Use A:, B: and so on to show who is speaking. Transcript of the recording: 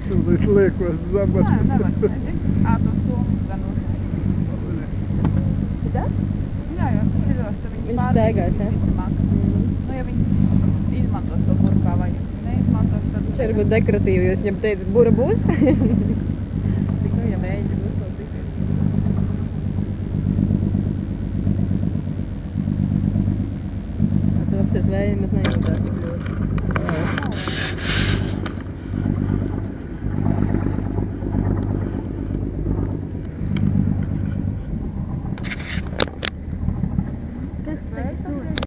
A: Tūlīt liekos zabat.
B: Nē, nevar. Tos somas gan uzliek.
C: Tas?
B: Jā, jo šitos tur viņi
C: Viņš staigās, jā?
B: Nu, ja viņi izmantos to buru kā vajag. Neizmantos, tad...
C: Tas ir būt dekoratīvi, jūs viņam teicat, bura būs? Cik nu, ja mēģi būs to tikai. Tu apsies vēju, mēs nejūtās tik ļoti.